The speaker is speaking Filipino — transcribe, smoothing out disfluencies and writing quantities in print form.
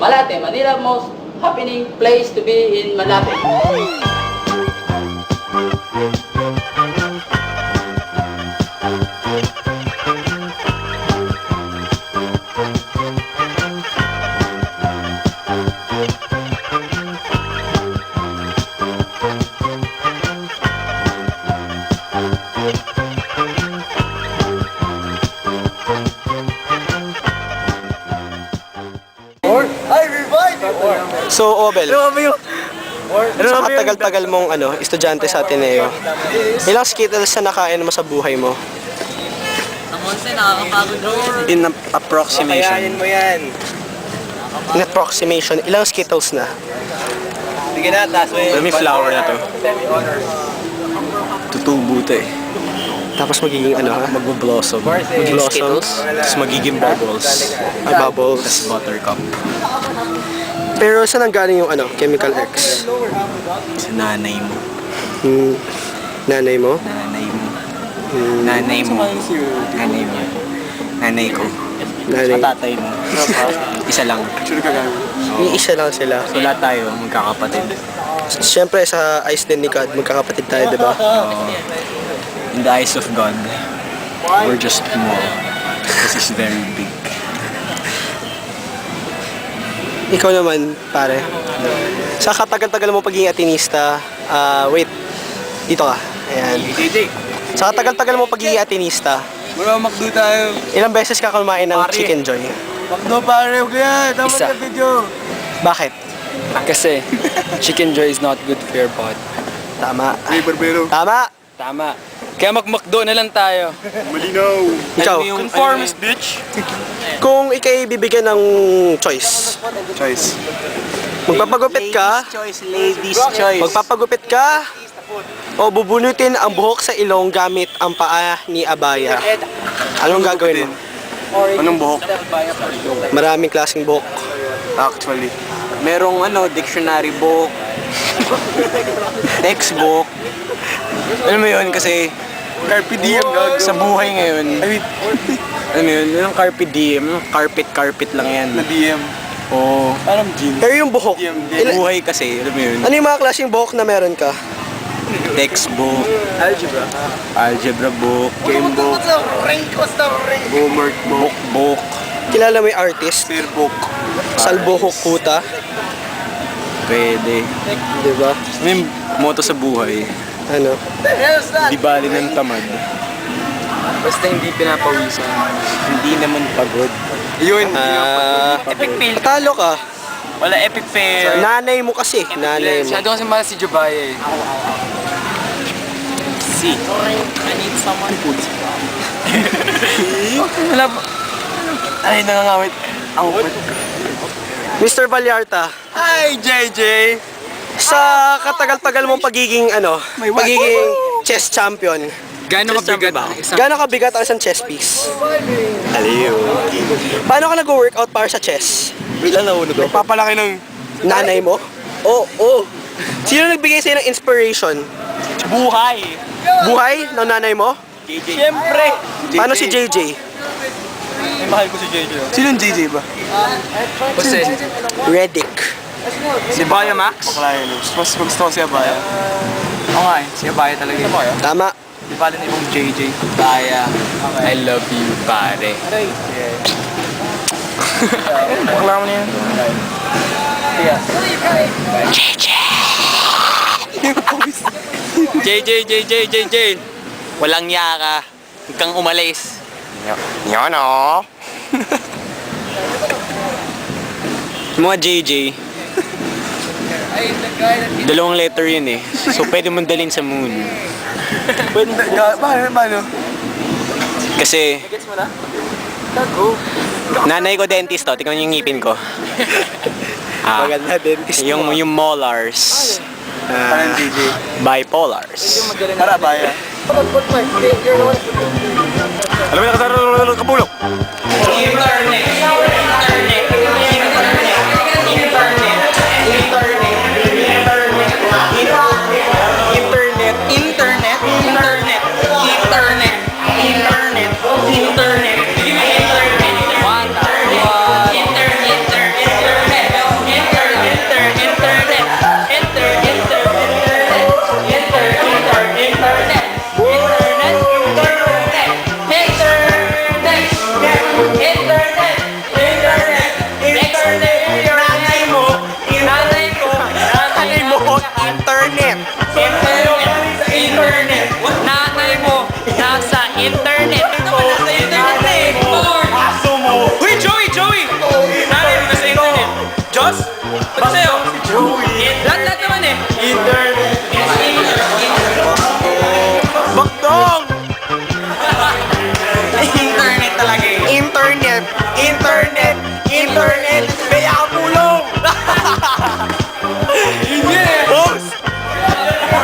Malate, Manila most happening place to be in Malate. So, Obel, sa katagal-tagal mong estudyante sa Ateneo, ilang Skittles na nakain mo sa buhay mo? In approximation. In approximation, ilang Skittles na? May flower na to. Tutubo to eh. Tapos magiging Magbo-blossom. Mag-blossom. Tapos magiging bubbles. Ay, bubbles. Tapos buttercup. Pero saan ang galing yung Chemical X? Sa nanay mo. Nanay mo? Nanay mo. Nanay mo. Nanay mo. Nanay ko. Nanay. Sa tatay mo. Isa lang. Yung isa lang sila. So lahat tayo, magkakapatid. Siyempre sa eyes din ni God, magkakapatid tayo, di ba? In the eyes of God, we're just small. This is very big. Ikaw naman, pare. Sa katagal-tagal mo pagiging Atenista, wait. Dito ka. Ayan. Sa katagal-tagal mo pagiging Atenista, Bro, McDo tayo. ilang beses ka kumain ng Chicken Joy? McDo pare, huwag yan. Tama Isa. sa video. Bakit? Kasi Chicken Joy is not good for your body. Tama. Hey, Barbero. Tama! Tama. Kaya mag-McDo na lang tayo. Malinaw. Ikaw, Conformist, bitch. kung ikay bibigyan ng choice, Choice. magpapagupit ka, Ladies choice. magpapagupit ka, o bubunutin ang buhok sa ilong gamit ang paa ni Abaya. Anong gagawin mo? Anong buhok? Maraming klaseng buhok. Actually. Merong dictionary book. Textbook. Alam mo yun kasi Carpe diem sa buhay ngayon. Alam mo yun, yung Carpe diem, yung carpet lang yan. Na diem. Oo. Parang jeans. Pero yung buhok, Buhay kasi, alam mo yun. ano yung mga klaseng buhok na meron ka? Textbook. Algebra book. Game book. Homework book. Kilala mo yung artist? Fair book. Salbuhok Kuta, Pwede. di ba? May motto sa buhay. Ano? Di bali ng tamad. Basta hindi pinapawisan. Hindi naman pagod. Yun. Epic fail. Patalo ka. Wala epic fail. Nanay mo kasi, nanay mo. Masyado kasi mahal si Jubaya eh. Si. I need someone who puts Wala pa. Ay, nangangawit. Ang Mr. Vallarta, Hi, JJ! sa katagal-tagal mong pagiging chess champion, Gano'ng kabigat ang isang... gaano kabigat ang isang chess piece? Aliw. Paano ka nag-workout para sa chess? Wala na uno doon. Papalaki ng Nanay mo? Oo. Sino nagbigay sa'yo ng inspiration? buhay. Buhay ng nanay mo? Siyempre. Paano si JJ? May mahal ko si JJ. Sino yung JJ ba? Kasi Redick. Si Baya Max? Mas gusto ko si Abaya. Oo nga eh, si Jubaya talaga yun. Tama. Di ba rin ibang JJ? Baya, I love you, pare. Bakla mo na yun. JJ. Walang yaka. Huwag kang umalis. Yan o. Mga JJ. Dalawang letter yun eh. So pwede mong dalhin sa moon. Paano? Kasi nanay ko dentist to. Tingnan yung ngipin ko. Maganda dentist Yung molars. Bipolars. Tara, Baya. Alam mo na kasarap kapulok.